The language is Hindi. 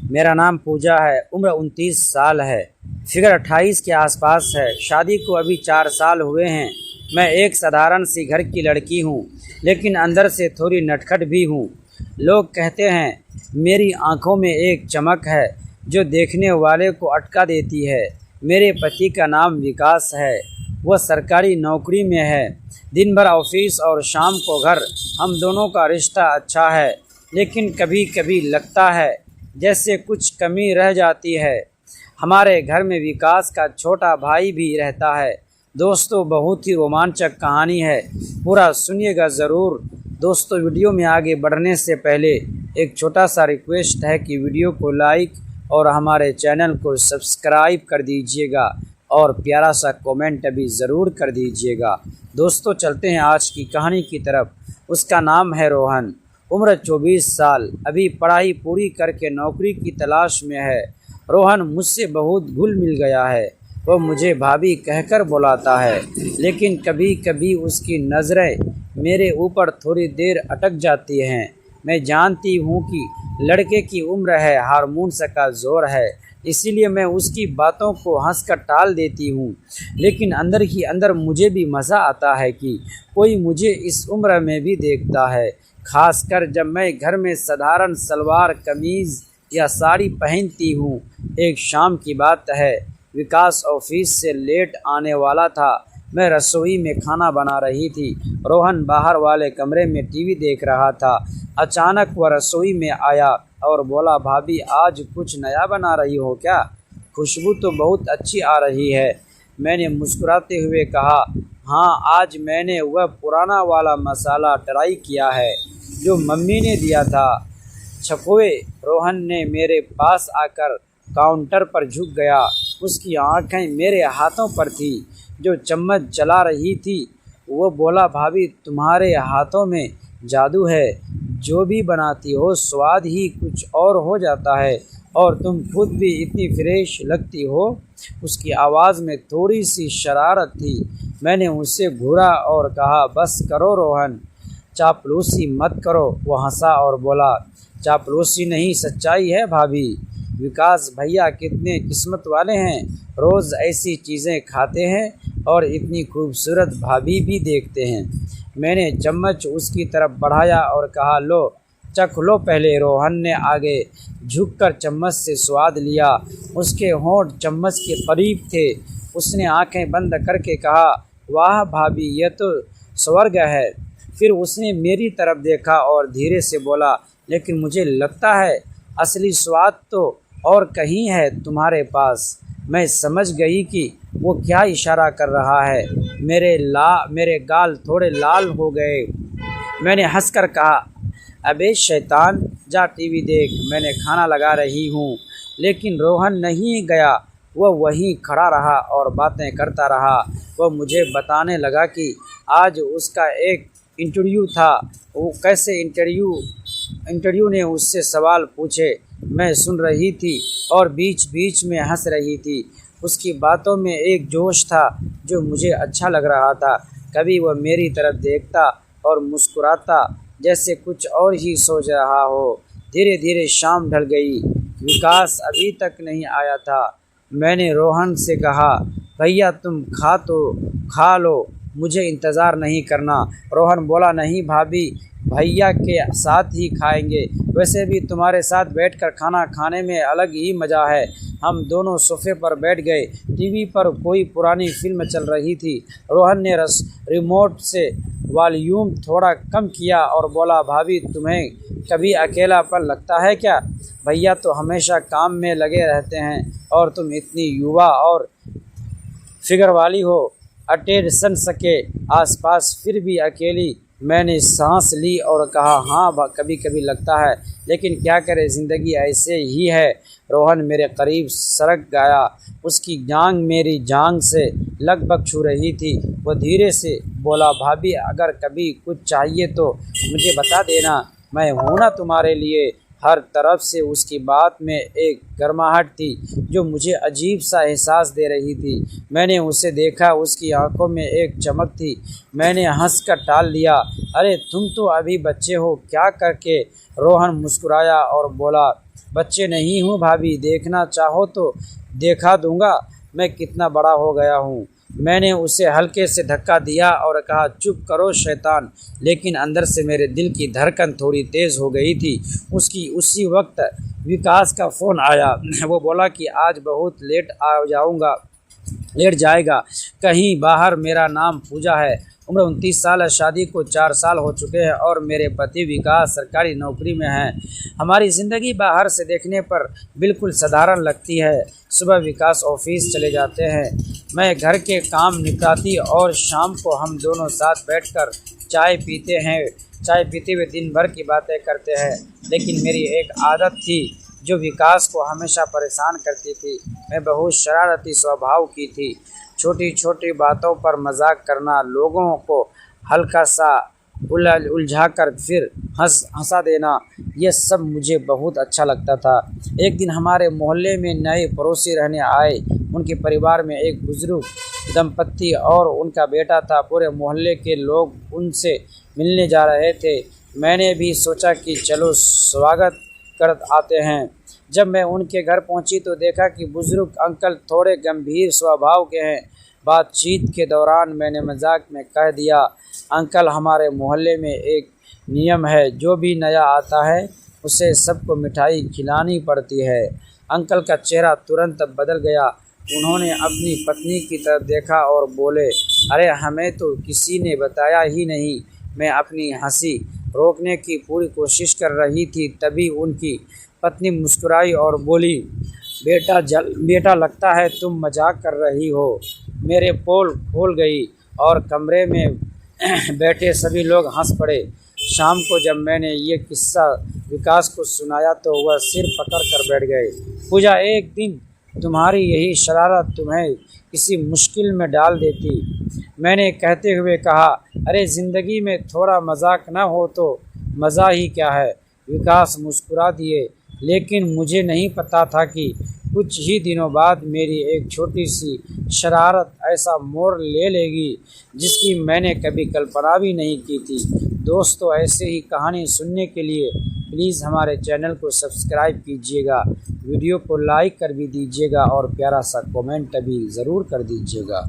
मेरा नाम पूजा है। उम्र 29 साल है। फिगर 28 के आसपास है। शादी को अभी 4 साल हुए हैं। मैं एक साधारण सी घर की लड़की हूँ, लेकिन अंदर से थोड़ी नटखट भी हूँ। लोग कहते हैं मेरी आंखों में एक चमक है जो देखने वाले को अटका देती है। मेरे पति का नाम विकास है। वह सरकारी नौकरी में है। दिन भर ऑफिस और शाम को घर। हम दोनों का रिश्ता अच्छा है, लेकिन कभी कभी लगता है जैसे कुछ कमी रह जाती है। हमारे घर में विकास का छोटा भाई भी रहता है। दोस्तों, बहुत ही रोमांचक कहानी है, पूरा सुनिएगा ज़रूर। दोस्तों, वीडियो में आगे बढ़ने से पहले एक छोटा सा रिक्वेस्ट है कि वीडियो को लाइक और हमारे चैनल को सब्सक्राइब कर दीजिएगा और प्यारा सा कमेंट अभी ज़रूर कर दीजिएगा। दोस्तों, चलते हैं आज की कहानी की तरफ। उसका नाम है रोहन। उम्र 24 साल। अभी पढ़ाई पूरी करके नौकरी की तलाश में है। रोहन मुझसे बहुत घुल मिल गया है। वह मुझे भाभी कहकर बुलाता है, लेकिन कभी कभी उसकी नज़रें मेरे ऊपर थोड़ी देर अटक जाती हैं। मैं जानती हूँ कि लड़के की उम्र है, हार्मोन्स का जोर है, इसीलिए मैं उसकी बातों को हंसकर टाल देती हूँ। लेकिन अंदर ही अंदर मुझे भी मज़ा आता है कि कोई मुझे इस उम्र में भी देखता है, खासकर जब मैं घर में साधारण सलवार कमीज़ या साड़ी पहनती हूँ। एक शाम की बात है। विकास ऑफिस से लेट आने वाला था। मैं रसोई में खाना बना रही थी। रोहन बाहर वाले कमरे में टीवी देख रहा था। अचानक वह रसोई में आया और बोला, भाभी आज कुछ नया बना रही हो क्या? खुशबू तो बहुत अच्छी आ रही है। मैंने मुस्कुराते हुए कहा, हाँ, आज मैंने वह पुराना वाला मसाला ट्राई किया है जो मम्मी ने दिया था। छपुए। रोहन ने मेरे पास आकर काउंटर पर झुक गया। उसकी आंखें मेरे हाथों पर थी जो चम्मच चला रही थी। वो बोला, भाभी तुम्हारे हाथों में जादू है। जो भी बनाती हो स्वाद ही कुछ और हो जाता है, और तुम खुद भी इतनी फ्रेश लगती हो। उसकी आवाज़ में थोड़ी सी शरारत थी। मैंने उससे घूरा और कहा, बस करो रोहन, चापलूसी मत करो। वो हंसा और बोला, चापलूसी नहीं, सच्चाई है भाभी। विकास भैया कितने किस्मत वाले हैं, रोज़ ऐसी चीज़ें खाते हैं और इतनी खूबसूरत भाभी भी देखते हैं। मैंने चम्मच उसकी तरफ बढ़ाया और कहा, लो चख लो पहले। रोहन ने आगे झुककर चम्मच से स्वाद लिया। उसके होंठ चम्मच के करीब थे। उसने आंखें बंद करके कहा, वाह भाभी, यह तो स्वर्ग है। फिर उसने मेरी तरफ देखा और धीरे से बोला, लेकिन मुझे लगता है असली स्वाद तो और कहीं है तुम्हारे पास। मैं समझ गई कि वो क्या इशारा कर रहा है। मेरे गाल थोड़े लाल हो गए। मैंने हंसकर कहा, अबे शैतान, जा टीवी देख, मैंने खाना लगा रही हूँ। लेकिन रोहन नहीं गया। वह वहीं खड़ा रहा और बातें करता रहा। वह मुझे बताने लगा कि आज उसका एक इंटरव्यू था। वो कैसे इंटरव्यू ने उससे सवाल पूछे। मैं सुन रही थी और बीच बीच में हंस रही थी। उसकी बातों में एक जोश था जो मुझे अच्छा लग रहा था। कभी वह मेरी तरफ देखता और मुस्कुराता जैसे कुछ और ही सोच रहा हो। धीरे धीरे शाम ढल गई। विकास अभी तक नहीं आया था। मैंने रोहन से कहा, भैया तुम खा लो, मुझे इंतज़ार नहीं करना। रोहन बोला, नहीं भाभी, भैया के साथ ही खाएंगे। वैसे भी तुम्हारे साथ बैठकर खाना खाने में अलग ही मज़ा है। हम दोनों सोफे पर बैठ गए। टीवी पर कोई पुरानी फिल्म चल रही थी। रोहन ने रिमोट से वॉल्यूम थोड़ा कम किया और बोला, भाभी तुम्हें कभी अकेलापन लगता है क्या? भैया तो हमेशा काम में लगे रहते हैं और तुम इतनी युवा और फिगर वाली हो, अटेंशन सके आसपास, फिर भी अकेली। मैंने सांस ली और कहा, हाँ कभी कभी लगता है, लेकिन क्या करें, ज़िंदगी ऐसे ही है। रोहन मेरे करीब सरक गया। उसकी जांघ मेरी जांघ से लगभग छू रही थी। वो धीरे से बोला, भाभी अगर कभी कुछ चाहिए तो मुझे बता देना, मैं हूँ ना तुम्हारे लिए। हर तरफ से उसकी बात में एक गर्माहट थी जो मुझे अजीब सा एहसास दे रही थी। मैंने उसे देखा, उसकी आंखों में एक चमक थी। मैंने हंसकर टाल लिया, अरे तुम तो अभी बच्चे हो क्या करके। रोहन मुस्कुराया और बोला, बच्चे नहीं हूँ भाभी, देखना चाहो तो देखा दूंगा मैं कितना बड़ा हो गया हूँ। मैंने उसे हल्के से धक्का दिया और कहा, चुप करो शैतान। लेकिन अंदर से मेरे दिल की धड़कन थोड़ी तेज़ हो गई थी। उसी वक्त विकास का फ़ोन आया। वो बोला कि आज बहुत लेट जाएगा कहीं बाहर। मेरा नाम पूजा है, उम्र 29 साल है, शादी को 4 साल हो चुके हैं और मेरे पति विकास सरकारी नौकरी में हैं। हमारी ज़िंदगी बाहर से देखने पर बिल्कुल साधारण लगती है। सुबह विकास ऑफिस चले जाते हैं, मैं घर के काम निपटाती और शाम को हम दोनों साथ बैठकर चाय पीते हुए दिन भर की बातें करते हैं। लेकिन मेरी एक आदत थी जो विकास को हमेशा परेशान करती थी। मैं बहुत शरारती स्वभाव की थी। छोटी छोटी बातों पर मजाक करना, लोगों को हल्का सा उलझाकर फिर हंसा देना, यह सब मुझे बहुत अच्छा लगता था। एक दिन हमारे मोहल्ले में नए पड़ोसी रहने आए। उनके परिवार में एक बुजुर्ग दंपत्ति और उनका बेटा था। पूरे मोहल्ले के लोग उनसे मिलने जा रहे थे। मैंने भी सोचा कि चलो स्वागत कर आते हैं। जब मैं उनके घर पहुंची तो देखा कि बुजुर्ग अंकल थोड़े गंभीर स्वभाव के हैं। बातचीत के दौरान मैंने मजाक में कह दिया, अंकल हमारे मोहल्ले में एक नियम है, जो भी नया आता है उसे सबको मिठाई खिलानी पड़ती है। अंकल का चेहरा तुरंत बदल गया। उन्होंने अपनी पत्नी की तरफ देखा और बोले, अरे हमें तो किसी ने बताया ही नहीं। मैं अपनी हंसी रोकने की पूरी कोशिश कर रही थी, तभी उनकी पत्नी मुस्कुराई और बोली, बेटा लगता है तुम मजाक कर रही हो। मेरे पोल खोल गई और कमरे में बैठे सभी लोग हंस पड़े। शाम को जब मैंने ये किस्सा विकास को सुनाया तो वह सिर पकड़ कर बैठ गए। पूजा, एक दिन तुम्हारी यही शरारत तुम्हें किसी मुश्किल में डाल देती। मैंने कहते हुए कहा, अरे ज़िंदगी में थोड़ा मजाक न हो तो मज़ा ही क्या है। विकास मुस्कुरा दिए, लेकिन मुझे नहीं पता था कि कुछ ही दिनों बाद मेरी एक छोटी सी शरारत ऐसा मोड़ ले लेगी जिसकी मैंने कभी कल्पना भी नहीं की थी। दोस्तों, ऐसे ही कहानी सुनने के लिए प्लीज़ हमारे चैनल को सब्सक्राइब कीजिएगा, वीडियो को लाइक कर भी दीजिएगा और प्यारा सा कमेंट भी ज़रूर कर दीजिएगा।